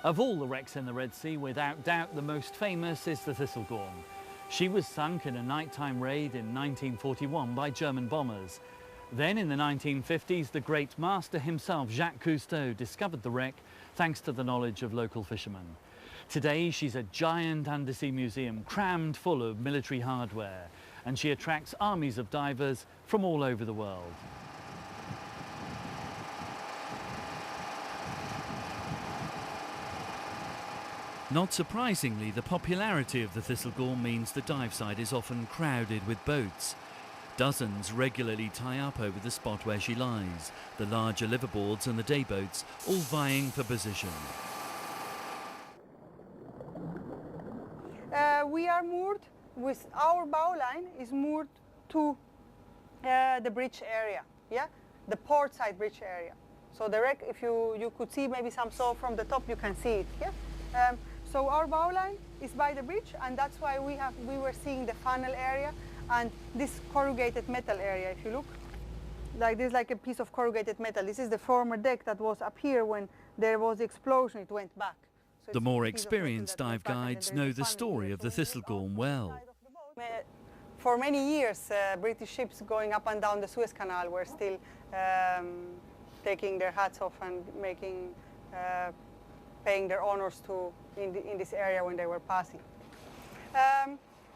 Of all the wrecks in the Red Sea, without doubt the most famous is the Thistlegorm. She was sunk in a nighttime raid in 1941 by German bombers. Then in the 1950s, the great master himself, Jacques Cousteau, discovered the wreck thanks to the knowledge of local fishermen. Today, she's a giant undersea museum crammed full of military hardware, and she attracts armies of divers from all over the world. Not surprisingly, the popularity of the Thistlegorm means the dive site is often crowded with boats. Dozens regularly tie up over the spot where she lies, the larger liverboards and the dayboats all vying for position. We are moored with our bow line is moored to the bridge area, yeah, the port side bridge area. So the wreck, if you could see maybe some saw from the top, you can see it, yeah. So our bow line is by the bridge, and that's why we were seeing the funnel area and this corrugated metal area. If you look, like this, like a piece of corrugated metal. This is the former deck that was up here when there was the explosion. It went back. So the more experienced dive guides know the story of the Thistlegorm well. For many years, British ships going up and down the Suez Canal were still taking their hats off and paying their honors in this area when they were passing.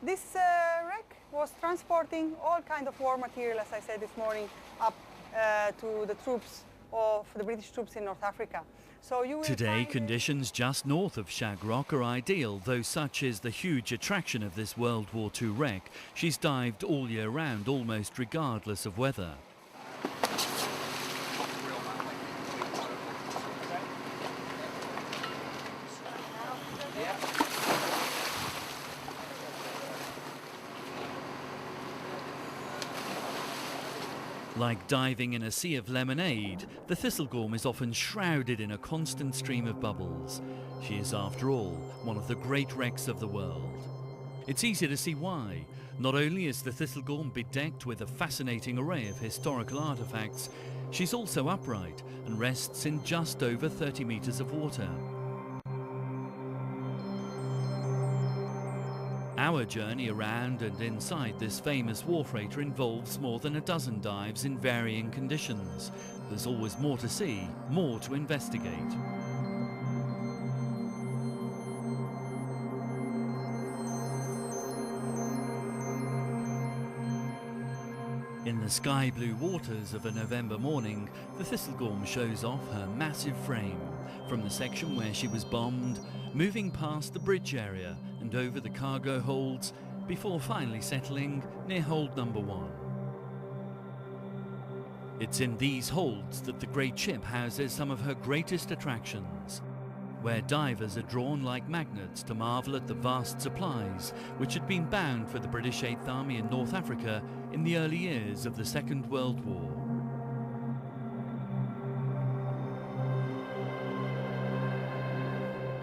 This wreck was transporting all kinds of war material, as I said this morning, up to the troops of the British troops in North Africa. So today, conditions just north of Shag Rock are ideal, though such is the huge attraction of this World War II wreck. She's dived all year round, almost regardless of weather. Like diving in a sea of lemonade, the Thistlegorm is often shrouded in a constant stream of bubbles. She is, after all, one of the great wrecks of the world. It's easy to see why. Not only is the Thistlegorm bedecked with a fascinating array of historical artifacts, she's also upright and rests in just over 30 meters of water. Our journey around and inside this famous war freighter involves more than a dozen dives in varying conditions. There's always more to see, more to investigate. In the sky blue waters of a November morning, the Thistlegorm shows off her massive frame, from the section where she was bombed, moving past the bridge area and over the cargo holds, before finally settling near hold number 1. It's in these holds that the great ship houses some of her greatest attractions, where divers are drawn like magnets to marvel at the vast supplies which had been bound for the British 8th Army in North Africa in the early years of the Second World War.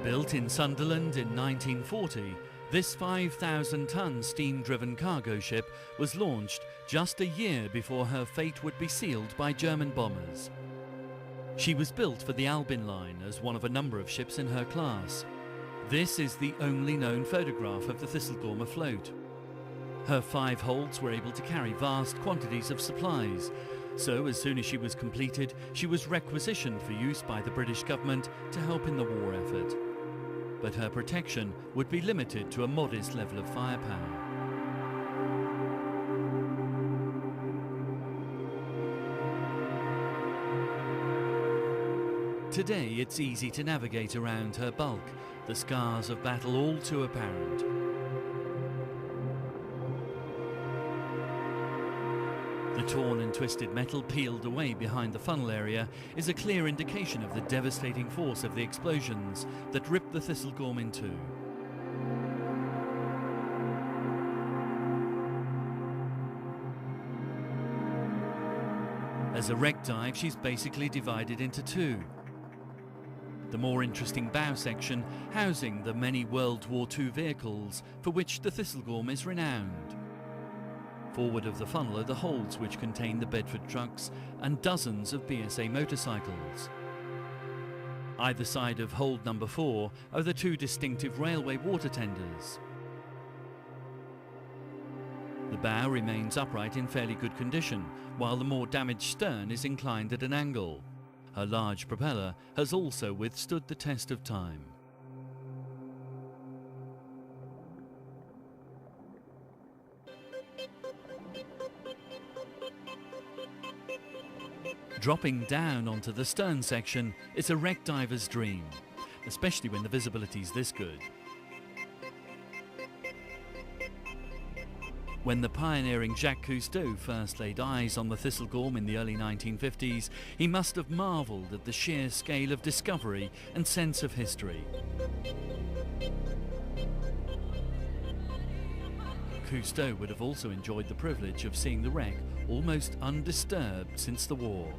Built in Sunderland in 1940, this 5,000-ton steam-driven cargo ship was launched just a year before her fate would be sealed by German bombers. She was built for the Albin Line as one of a number of ships in her class. This is the only known photograph of the Thistlegorm afloat. Her 5 holds were able to carry vast quantities of supplies, so as soon as she was completed, she was requisitioned for use by the British government to help in the war effort. But her protection would be limited to a modest level of firepower. Today, it's easy to navigate around her bulk, the scars of battle all too apparent. The torn and twisted metal peeled away behind the funnel area is a clear indication of the devastating force of the explosions that ripped the Thistlegorm in two. As a wreck dive, she's basically divided into two. The more interesting bow section housing the many World War II vehicles for which the Thistlegorm is renowned. Forward of the funnel are the holds which contain the Bedford trucks and dozens of BSA motorcycles. Either side of hold number 4 are the 2 distinctive railway water tenders. The bow remains upright in fairly good condition, while the more damaged stern is inclined at an angle. Her large propeller has also withstood the test of time. Dropping down onto the stern section is a wreck diver's dream, especially when the visibility's this good. When the pioneering Jacques Cousteau first laid eyes on the Thistlegorm in the early 1950s, he must have marvelled at the sheer scale of discovery and sense of history. Cousteau would have also enjoyed the privilege of seeing the wreck almost undisturbed since the war.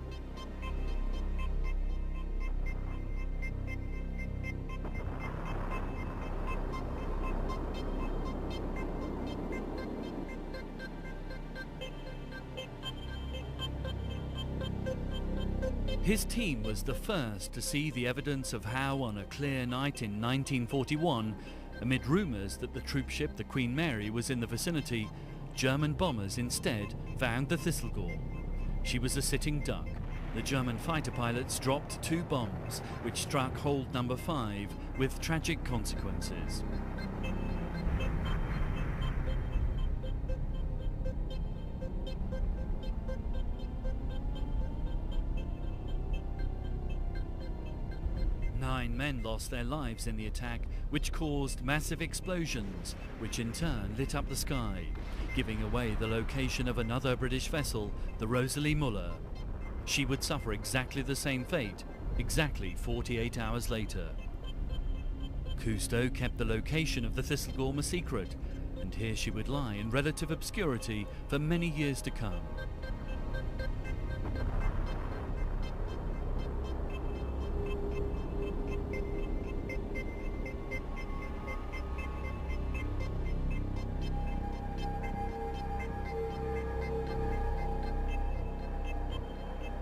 His team was the first to see the evidence of how, on a clear night in 1941, amid rumours that the troopship the Queen Mary was in the vicinity, German bombers instead found the Thistlegorm. She was a sitting duck. The German fighter pilots dropped 2 bombs, which struck hold number 5 with tragic consequences. Nine men lost their lives in the attack, which caused massive explosions, which in turn lit up the sky, giving away the location of another British vessel, the Rosie Moller. She would suffer exactly the same fate, exactly 48 hours later. Cousteau kept the location of the Thistlegorm a secret, and here she would lie in relative obscurity for many years to come.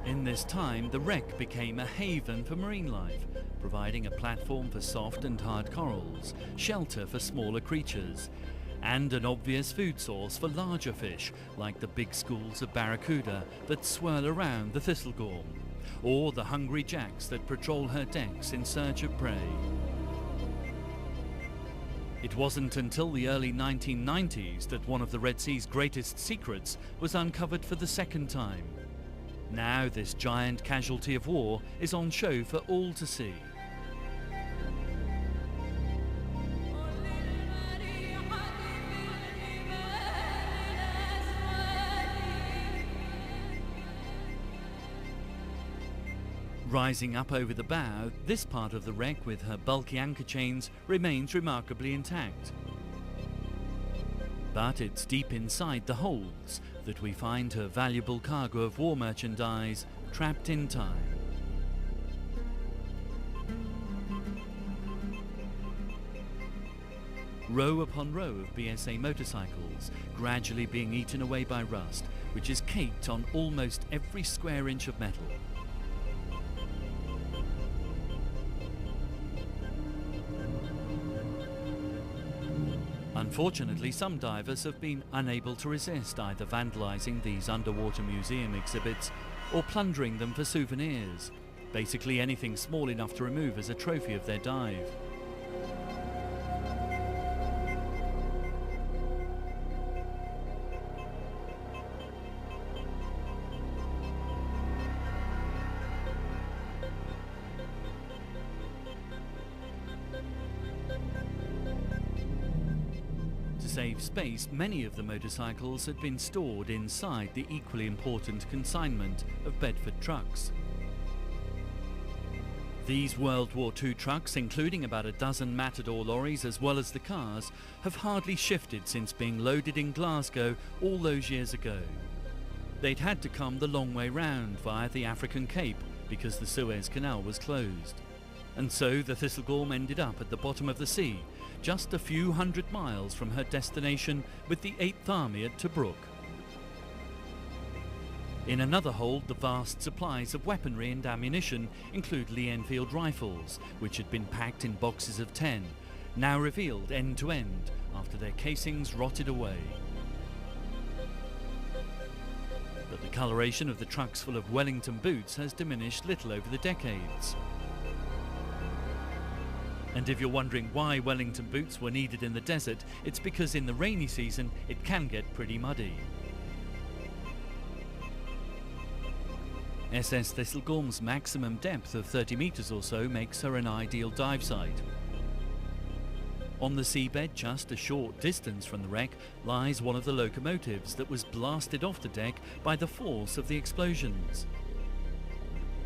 In this time, the wreck became a haven for marine life, providing a platform for soft and hard corals, shelter for smaller creatures, and an obvious food source for larger fish, like the big schools of barracuda that swirl around the Thistlegorm, or the hungry jacks that patrol her decks in search of prey. It wasn't until the early 1990s that one of the Red Sea's greatest secrets was uncovered for the second time. Now this giant casualty of war is on show for all to see. Rising up over the bow, this part of the wreck with her bulky anchor chains remains remarkably intact. But it's deep inside the holds that we find her valuable cargo of war merchandise trapped in time. Row upon row of BSA motorcycles, gradually being eaten away by rust, which is caked on almost every square inch of metal. Unfortunately, some divers have been unable to resist either vandalizing these underwater museum exhibits or plundering them for souvenirs, basically anything small enough to remove as a trophy of their dive. To save space, many of the motorcycles had been stored inside the equally important consignment of Bedford trucks. These World War II trucks, including about a dozen Matador lorries as well as the cars, have hardly shifted since being loaded in Glasgow all those years ago. They'd had to come the long way round via the African Cape because the Suez Canal was closed. And so the Thistlegorm ended up at the bottom of the sea, just a few hundred miles from her destination with the 8th Army at Tobruk. In another hold, the vast supplies of weaponry and ammunition include Lee-Enfield rifles, which had been packed in boxes of 10, now revealed end to end after their casings rotted away. But the coloration of the trucks full of Wellington boots has diminished little over the decades. And if you're wondering why Wellington boots were needed in the desert, it's because in the rainy season it can get pretty muddy. SS Thistlegorm's maximum depth of 30 meters or so makes her an ideal dive site. On the seabed, just a short distance from the wreck, lies one of the locomotives that was blasted off the deck by the force of the explosions.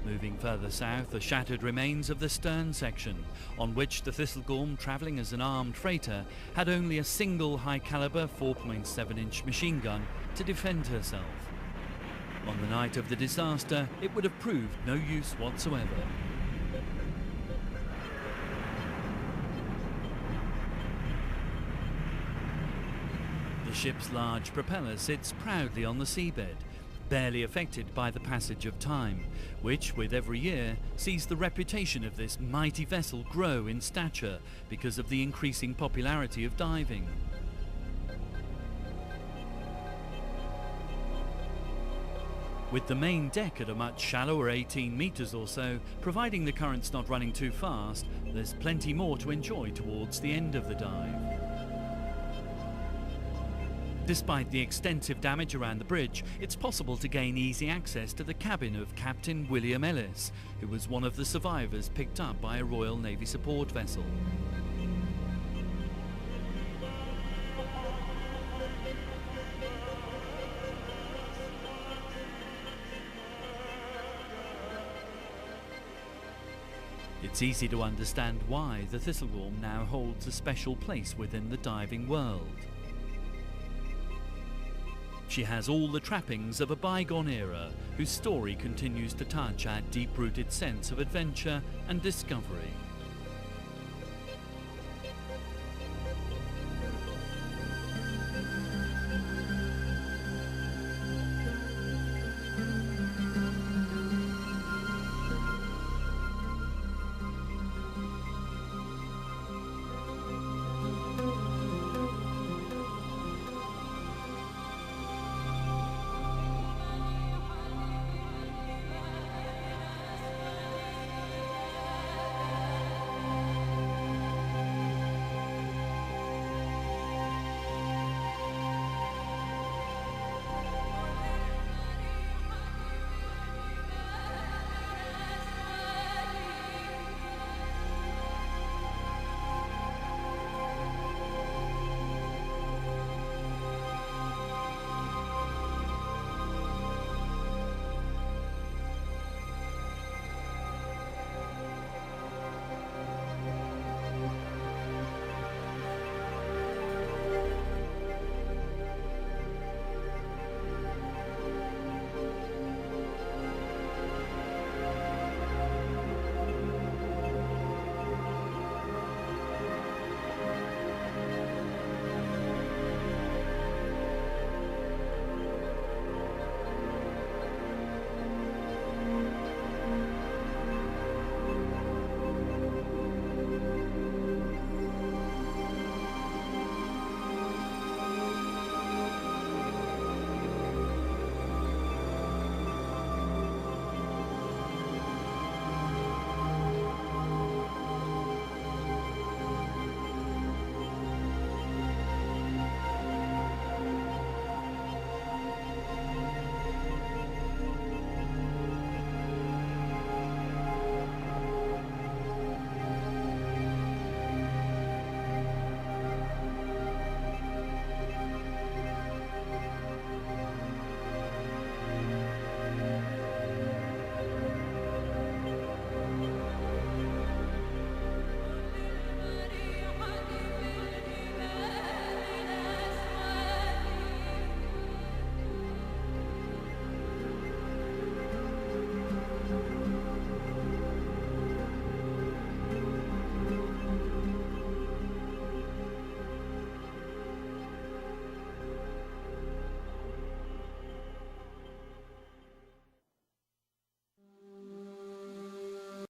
Moving further south, the shattered remains of the stern section, on which the Thistlegorm, travelling as an armed freighter, had only a single high-caliber 4.7-inch machine gun to defend herself. On the night of the disaster, it would have proved no use whatsoever. The ship's large propeller sits proudly on the seabed, barely affected by the passage of time, which, with every year, sees the reputation of this mighty vessel grow in stature because of the increasing popularity of diving. With the main deck at a much shallower 18 meters or so, providing the current's not running too fast, there's plenty more to enjoy towards the end of the dive. Despite the extensive damage around the bridge, it's possible to gain easy access to the cabin of Captain William Ellis, who was one of the survivors picked up by a Royal Navy support vessel. It's easy to understand why the Thistlegorm now holds a special place within the diving world. She has all the trappings of a bygone era whose story continues to touch our deep-rooted sense of adventure and discovery.